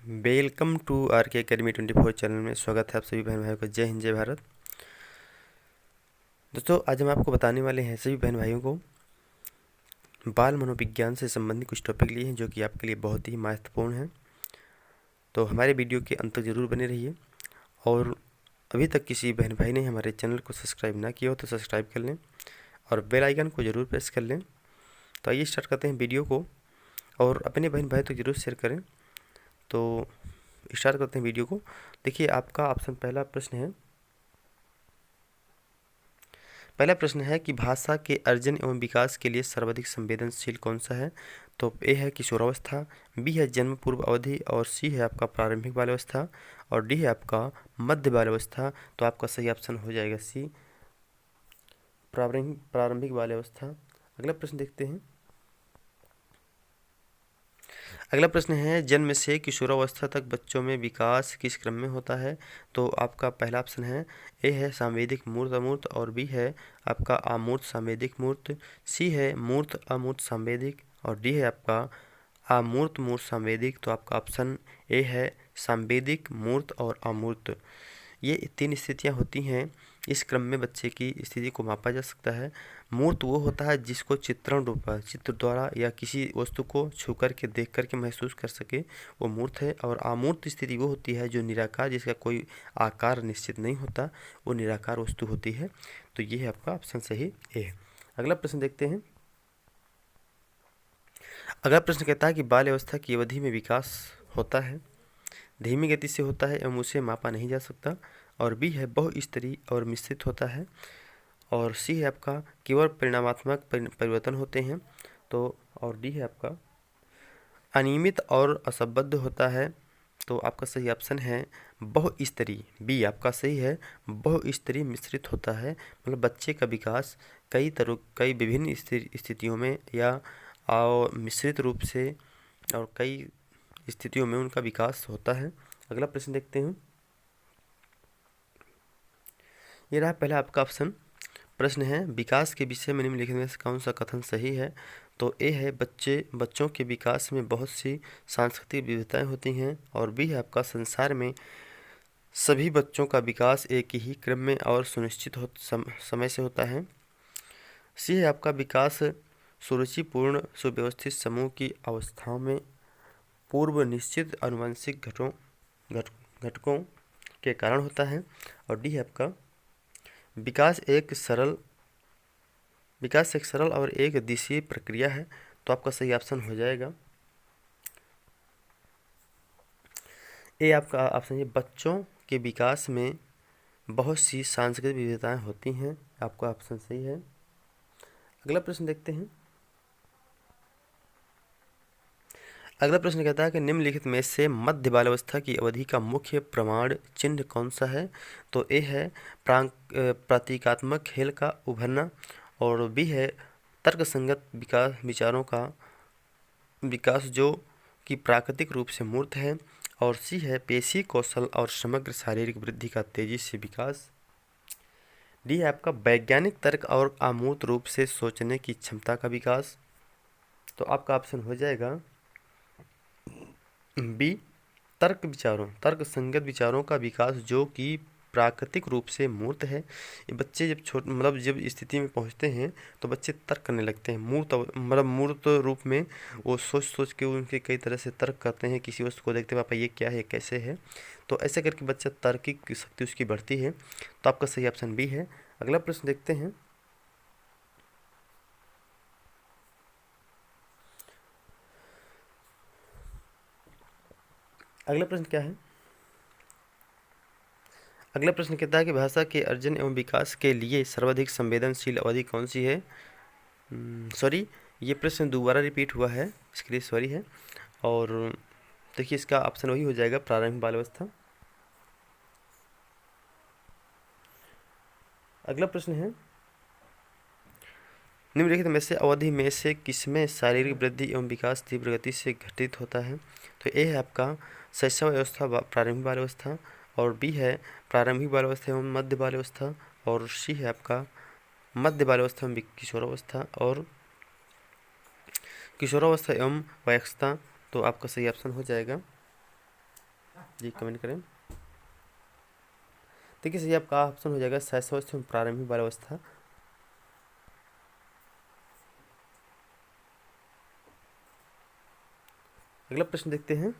Welcome to are के academy 24 channel में स्वागत है आप सभी बहन भाइयों का। जय हिंद, जय भारत। दोस्तों, आज हम आपको बताने वाले हैं सभी बहन भाइयों को बाल मनोविज्ञान से संबंधित कुछ टॉपिक लिए हैं जो कि आपके लिए बहुत ही महत्वपूर्ण है। तो हमारे वीडियो के अंत तक जरूर बने रहिए। और अभी तक किसी बहन भाई ने हमारे चैनल को सब्सक्राइब ना किया हो तो सब्सक्राइब कर लें और बेल आइकन को ज़रूर प्रेस कर लें। तो आइए स्टार्ट करते हैं वीडियो को, और अपने बहन भाई तक जरूर शेयर करें। तो स्टार्ट करते हैं वीडियो को। देखिए, आपका ऑप्शन पहला प्रश्न है कि भाषा के अर्जन एवं विकास के लिए सर्वाधिक संवेदनशील कौन सा है। तो ए है किशोरावस्था, बी है जन्म पूर्व अवधि, और सी है आपका प्रारंभिक बाल्यावस्था, और डी है आपका मध्य बाल्यावस्था। तो आपका सही ऑप्शन हो जाएगा सी, प्रारंभिक बाल्यावस्था। अगला प्रश्न देखते हैं। अगला प्रश्न है, जन्म से किशोरावस्था तक बच्चों में विकास किस क्रम में होता है। तो आपका पहला ऑप्शन है ए है सांवेदिक मूर्त अमूर्त, और बी है आपका अमूर्त सांवेदिक मूर्त, सी है मूर्त अमूर्त सांवेदिक, और डी है आपका अमूर्त मूर्त सांवेदिक। तो आपका ऑप्शन ए है सांवेदिक, मूर्त और अमूर्त। ये तीन स्थितियाँ होती हैं। इस क्रम में बच्चे की स्थिति को मापा जा सकता है। मूर्त वो होता है जिसको चित्रण रूप चित्र द्वारा या किसी वस्तु को छू करके देख करके महसूस कर सके, वो मूर्त है। और अमूर्त स्थिति वो होती है जो निराकार, जिसका कोई आकार निश्चित नहीं होता, वो निराकार वस्तु होती है। तो ये है आपका ऑप्शन सही ए। अगला प्रश्न देखते हैं। अगला प्रश्न कहता है कि बाल अवस्था की अवधि में विकास होता है, धीमी गति से होता है एवं उसे मापा नहीं जा सकता, और बी है बहुस्तरीय और मिश्रित होता है, और सी है आपका केवल परिणामात्मक परिवर्तन होते हैं। तो और डी है आपका अनियमित और असंबद्ध होता है। तो आपका सही ऑप्शन है बहुस्तरीय, बी आपका सही है, बहुस्तरीय मिश्रित होता है। मतलब बच्चे का विकास कई विभिन्न स्थितियों में या मिश्रित रूप से और कई स्थितियों में उनका विकास होता है। अगला प्रश्न देखते हैं। ये रहा पहला आपका ऑप्शन। प्रश्न है, विकास के विषय में निम्नलिखित में से कौन सा कथन सही है। तो ए है बच्चों के विकास में बहुत सी सांस्कृतिक विविधताएं होती हैं, और बी है आपका संसार में सभी बच्चों का विकास एक ही क्रम में और सुनिश्चित समय से होता है। सी है आपका विकास सुरुचिपूर्ण सुव्यवस्थित समूह की अवस्थाओं में पूर्व निश्चित आनुवंशिक घटकों के कारण होता है, और डी है आपका विकास एक सरल और एक दिशीय प्रक्रिया है। तो आपका सही ऑप्शन हो जाएगा ए। आपका ऑप्शन है बच्चों के विकास में बहुत सी सांस्कृतिक विविधताएं होती हैं। आपका ऑप्शन सही है। अगला प्रश्न देखते हैं। अगला प्रश्न कहता है कि निम्नलिखित में से मध्य बाल्यावस्था की अवधि का मुख्य प्रमाण चिन्ह कौन सा है। तो ए है प्रतीकात्मक खेल का उभरना, और बी है तर्कसंगत विचारों का विकास जो कि प्राकृतिक रूप से मूर्त है, और सी है पेशी कौशल और समग्र शारीरिक वृद्धि का तेजी से विकास। डी है आपका वैज्ञानिक तर्क और अमूर्त रूप से सोचने की क्षमता का विकास। तो आपका ऑप्शन हो जाएगा बी तर्क संगत विचारों का विकास जो कि प्राकृतिक रूप से मूर्त है। ये बच्चे जब स्थिति में पहुंचते हैं तो बच्चे तर्क करने लगते हैं। मूर्त रूप में वो सोच के उनके कई तरह से तर्क करते हैं। किसी वस्तु को देखते पापा ये क्या है, कैसे है, तो ऐसे करके बच्चा तार्किक शक्ति उसकी बढ़ती है। तो आपका सही ऑप्शन बी है। अगला प्रश्न देखते हैं। अगला प्रश्न क्या है। अगला प्रश्न कहता है कि भाषा के अर्जन एवं विकास के लिए सर्वाधिक संवेदनशील अवधि कौन सी है। सॉरी, ये प्रश्न दोबारा रिपीट हुआ है, इसके लिए सॉरी है। और देखिए, इसका ऑप्शन वही हो जाएगा प्रारंभिक बाल्यावस्था। अगला प्रश्न है, निम्नलिखित में से अवधि में से किसमें शारीरिक वृद्धि एवं विकास तीव्र गति से घटित होता है। तो ए है आपका शैशवावस्था प्रारंभिक बाल्यावस्था, और बी है प्रारंभिक बाल्यावस्था एवं मध्य बाल्यावस्था, और सी है आपका मध्य बाल्यावस्था एवं किशोरावस्था, और किशोरावस्था एवं वयस्कता। तो आपका सही ऑप्शन हो जाएगा जी कमेंट करें। देखिए सही आपका ऑप्शन हो जाएगा शैशवावस्था एवं प्रारंभिक बाल्यावस्था। अगला प्रश्न देखते हैं।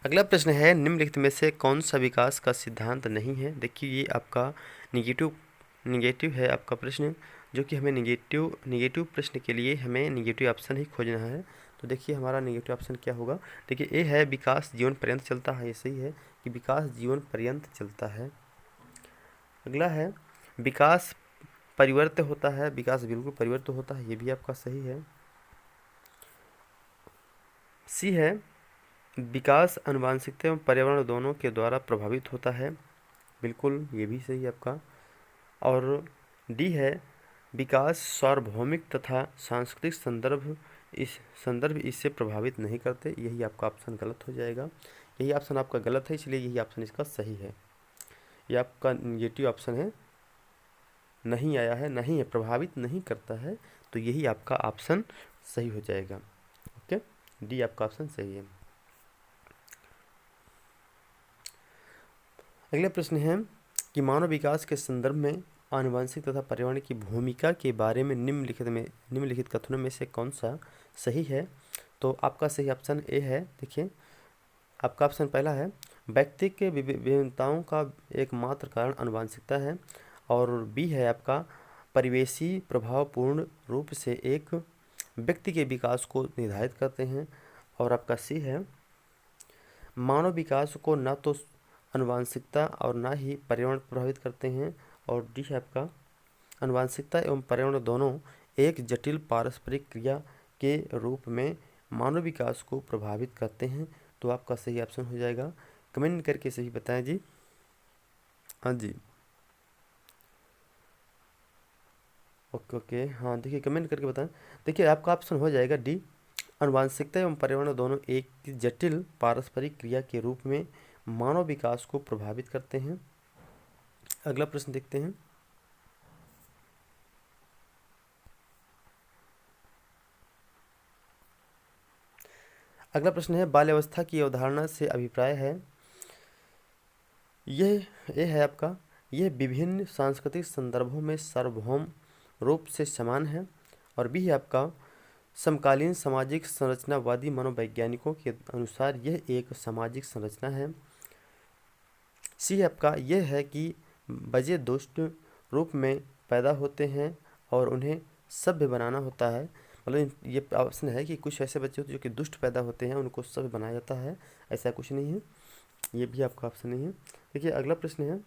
अगला प्रश्न है निम्नलिखित में से कौन सा विकास का सिद्धांत नहीं है। देखिए ये आपका निगेटिव है आपका प्रश्न, जो कि हमें निगेटिव प्रश्न के लिए हमें निगेटिव ऑप्शन ही खोजना है। तो देखिए हमारा निगेटिव ऑप्शन क्या होगा। देखिए ए है विकास जीवन पर्यंत चलता है, ये सही है कि विकास जीवन पर्यंत चलता है। अगला है विकास परिवर्त्य होता है, विकास बिल्कुल परिवर्त्य होता है, ये भी आपका सही है। सी है विकास आनुवंशिकता एवं पर्यावरण दोनों के द्वारा प्रभावित होता है, बिल्कुल ये भी सही है आपका। और डी है विकास सार्वभौमिक तथा सांस्कृतिक संदर्भ इससे प्रभावित नहीं करते, यही आपका ऑप्शन गलत हो जाएगा। यही ऑप्शन आपका गलत है, इसलिए यही ऑप्शन इसका सही है। ये आपका निगेटिव ऑप्शन है, नहीं आया है, नहीं है, प्रभावित नहीं करता है, तो यही आपका ऑप्शन सही हो जाएगा। ओके, डी आपका ऑप्शन सही है। अगला प्रश्न है कि मानव विकास के संदर्भ में आनुवंशिक तथा पर्यावरण की भूमिका के बारे में निम्नलिखित कथनों में से कौन सा सही है। तो आपका सही ऑप्शन ए है। देखिए आपका ऑप्शन पहला है व्यक्ति के विभिन्नताओं का एकमात्र कारण आनुवंशिकता है, और बी है आपका परिवेशी प्रभाव पूर्ण रूप से एक व्यक्ति के विकास को निर्धारित करते हैं, और आपका सी है मानव विकास को न तो आनुवंशिकता और न ही पर्यावरण प्रभावित करते हैं, और डी है आपका आनुवंशिकता एवं पर्यावरण दोनों एक जटिल पारस्परिक क्रिया के रूप में मानव विकास को प्रभावित करते हैं। तो आपका सही ऑप्शन हो जाएगा। कमेंट करके सही बताएं जी। हाँ जी, ओके हाँ, देखिए कमेंट करके बताएं। देखिए आपका ऑप्शन हो जाएगा डी, आनुवंशिकता एवं पर्यावरण दोनों एक जटिल पारस्परिक क्रिया के रूप में मानव विकास को प्रभावित करते हैं। अगला प्रश्न देखते हैं। अगला प्रश्न है बाल्यावस्था की अवधारणा से अभिप्राय है। ये है आपका, यह विभिन्न सांस्कृतिक संदर्भों में सार्वभौम रूप से समान है, और भी है आपका समकालीन सामाजिक संरचनावादी मनोवैज्ञानिकों के अनुसार यह एक सामाजिक संरचना है। सी आपका यह है कि बच्चे दुष्ट रूप में पैदा होते हैं और उन्हें सभ्य बनाना होता है। मतलब ये ऑप्शन है कि कुछ ऐसे बच्चे होते हैं जो कि दुष्ट पैदा होते हैं, उनको सभ्य बनाया जाता है, ऐसा कुछ नहीं है, ये भी आपका ऑप्शन नहीं है। देखिए अगला प्रश्न है,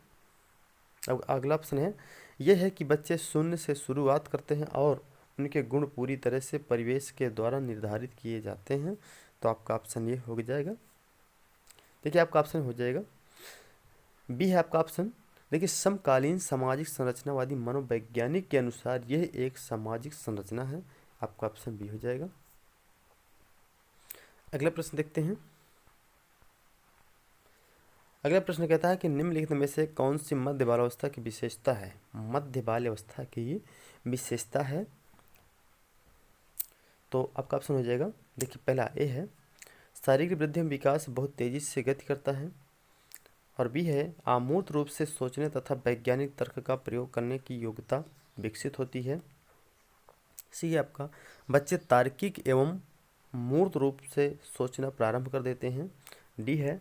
अब अगला ऑप्शन है यह है कि बच्चे शून्य से शुरुआत करते हैं और उनके गुण पूरी तरह से परिवेश के द्वारा निर्धारित किए जाते हैं। तो आपका ऑप्शन ये हो जाएगा। देखिए आपका ऑप्शन हो जाएगा बी है आपका ऑप्शन। देखिए समकालीन सामाजिक संरचनावादी मनोवैज्ञानिक के अनुसार यह एक सामाजिक संरचना है, आपका ऑप्शन बी हो जाएगा। अगला प्रश्न देखते हैं। अगला प्रश्न कहता है कि निम्नलिखित में से कौन सी मध्य बाल्यावस्था की विशेषता है। मध्य बाल्यावस्था की विशेषता है, तो आपका ऑप्शन हो जाएगा। देखिए पहला ए है शारीरिक वृद्धि में विकास बहुत तेजी से गति करता है, और बी है अमूर्त रूप से सोचने तथा वैज्ञानिक तर्क का प्रयोग करने की योग्यता विकसित होती है। सी है आपका बच्चे तार्किक एवं मूर्त रूप से सोचना प्रारंभ कर देते हैं। डी है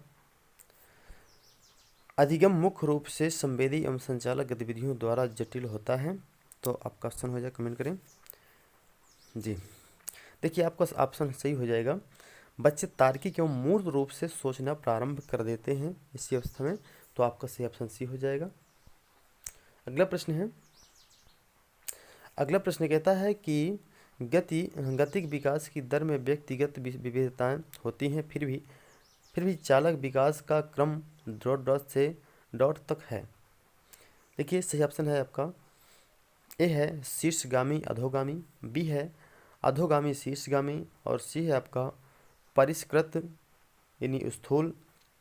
अधिगम मुख्य रूप से संवेदी एवं संचालक गतिविधियों द्वारा जटिल होता है। तो आपका ऑप्शन हो जाए, कमेंट करें जी। देखिए आपका ऑप्शन सही हो जाएगा, बच्चे तार्किक एवं मूर्त रूप से सोचना प्रारंभ कर देते हैं इसी अवस्था में। तो आपका सही ऑप्शन सी हो जाएगा। अगला प्रश्न है, अगला प्रश्न कहता है कि गतिक विकास की दर में व्यक्तिगत विविधताएं होती हैं, फिर भी चालक विकास का क्रम डॉट से डॉट तक है। देखिए सही ऑप्शन है आपका ए है शीर्षगामी अधोगामी, बी है अधोगामी शीर्षगामी, और सी है आपका परिष्कृत यानी स्थूल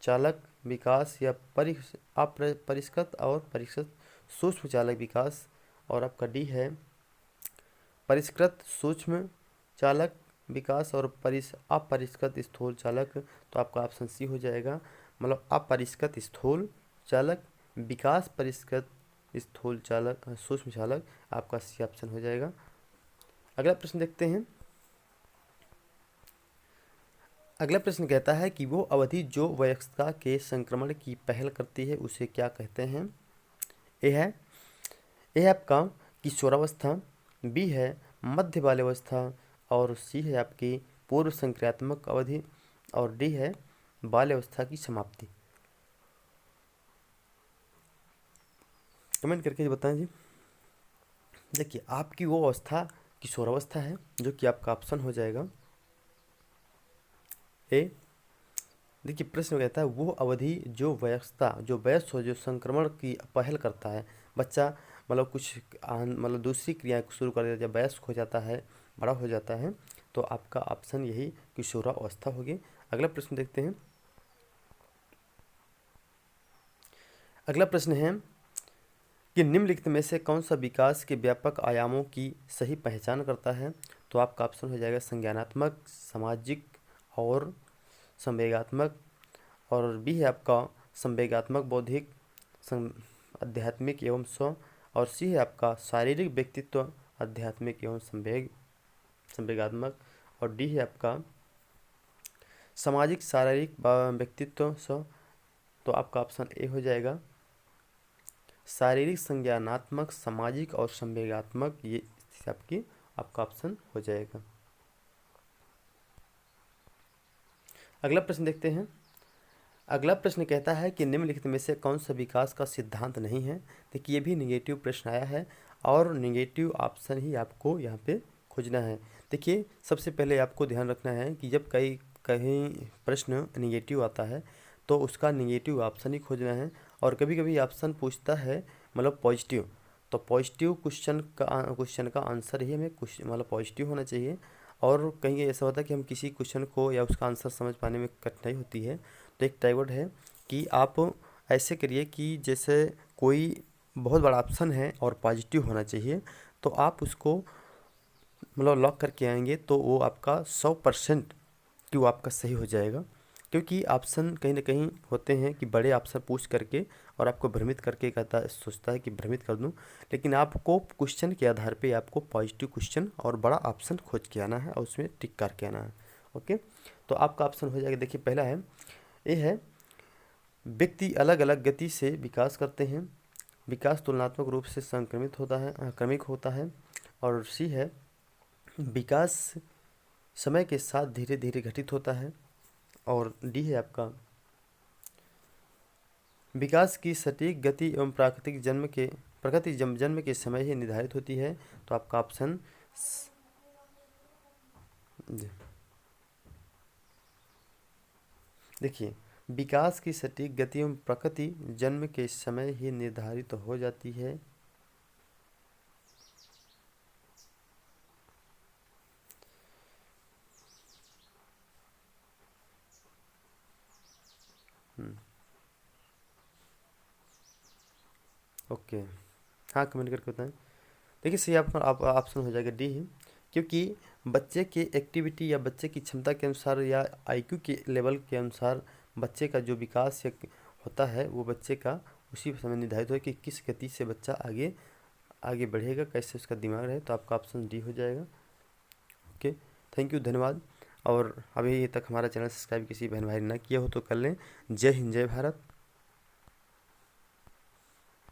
चालक विकास या परिष्कृत और परिष्कृत सूक्ष्म चालक विकास, और आपका डी है परिष्कृत सूक्ष्म चालक विकास और अपरिष्कृत स्थूल चालक, तो आपका ऑप्शन सी हो जाएगा। मतलब अपरिष्कृत स्थूल चालक, विकास परिष्कृत स्थूल चालक, सूक्ष्म चालक, आपका सी ऑप्शन हो जाएगा। अगला प्रश्न देखते हैं। अगला प्रश्न कहता है कि वो अवधि जो वयस्कता के संक्रमण की पहल करती है उसे क्या कहते हैं। ए है आपका किशोरावस्था, बी है मध्य बाल्यावस्था, और सी है आपकी पूर्व संक्रियात्मक अवधि, और डी है बाल्यावस्था की समाप्ति। कमेंट करके बताएं जी। देखिए, आपकी वो अवस्था किशोरावस्था है, जो कि आपका ऑप्शन हो जाएगा ए। देखिए, प्रश्न कहता है वो अवधि जो वयस्कता, जो वयस्क हो, जो संक्रमण की पहल करता है। बच्चा मतलब कुछ मतलब दूसरी क्रियाएं शुरू कर देता है, जब वयस्क हो जाता है, बड़ा हो जाता है, तो आपका ऑप्शन यही किशोरावस्था होगी। अगला प्रश्न देखते हैं। अगला प्रश्न है कि निम्नलिखित में से कौन सा विकास के व्यापक आयामों की सही पहचान करता है। तो आपका ऑप्शन हो जाएगा संज्ञानात्मक, सामाजिक और संवेगात्मक, और बी है आपका संवेगात्मक बौद्धिक, आध्यात्मिक एवं स्व, और सी है आपका शारीरिक व्यक्तित्व, आध्यात्मिक एवं संवेगात्मक, और डी है आपका सामाजिक शारीरिक व्यक्तित्व स्व। तो आपका ऑप्शन ए हो जाएगा शारीरिक, संज्ञानात्मक, सामाजिक और संवेगात्मक, ये आपका ऑप्शन हो जाएगा। अगला प्रश्न देखते हैं। अगला प्रश्न कहता है कि निम्नलिखित में से कौन सा विकास का सिद्धांत नहीं है। देखिए, ये भी निगेटिव प्रश्न आया है और निगेटिव ऑप्शन ही आपको यहाँ पे खोजना है। देखिए, सबसे पहले आपको ध्यान रखना है कि जब कहीं प्रश्न निगेटिव आता है तो उसका निगेटिव ऑप्शन ही खोजना है। और कभी कभी ऑप्शन पूछता है मतलब पॉजिटिव, तो पॉजिटिव क्वेश्चन का आंसर ही हमें मतलब पॉजिटिव होना चाहिए। और कहीं ऐसा होता है कि हम किसी क्वेश्चन को या उसका आंसर समझ पाने में कठिनाई होती है, तो एक ट्राइवर्ड है कि आप ऐसे करिए कि जैसे कोई बहुत बड़ा ऑप्शन है और पॉजिटिव होना चाहिए, तो आप उसको मतलब लॉक करके आएंगे तो वो आपका 100% कि वो आपका सही हो जाएगा। क्योंकि ऑप्शन कहीं ना कहीं होते हैं कि बड़े ऑप्शन पूछ करके और आपको भ्रमित करके सोचता है कि भ्रमित कर दूं, लेकिन आपको क्वेश्चन के आधार पे आपको पॉजिटिव क्वेश्चन और बड़ा ऑप्शन खोज के आना है और उसमें टिक करके आना है। ओके, तो आपका ऑप्शन हो जाएगा। देखिए, पहला है ये है व्यक्ति अलग अलग गति से विकास करते हैं, विकास तुलनात्मक रूप से संक्रमित होता है क्रमिक होता है, और सी है विकास समय के साथ धीरे धीरे घटित होता है, और डी है आपका विकास की सटीक गति एवं प्राकृतिक जन्म के समय ही निर्धारित होती है। तो आपका ऑप्शन देखिए, विकास की सटीक गति एवं प्रकृति जन्म के समय ही निर्धारित हो जाती है। ओके, हाँ, कमेंट करके बताएं। देखिए, सही आपका ऑप्शन हो जाएगा डी ही, क्योंकि बच्चे के एक्टिविटी या बच्चे की क्षमता के अनुसार या आईक्यू के लेवल के अनुसार बच्चे का जो विकास होता है वो बच्चे का उसी समय निर्धारित हो कि किस गति से बच्चा आगे आगे बढ़ेगा, कैसे उसका दिमाग रहे। तो आपका ऑप्शन डी हो जाएगा। ओके, थैंक यू, धन्यवाद। और अभी तक हमारा चैनल सब्सक्राइब किसी बहन भाई ने ना किया हो तो कर लें। जय हिंद, जय भारत।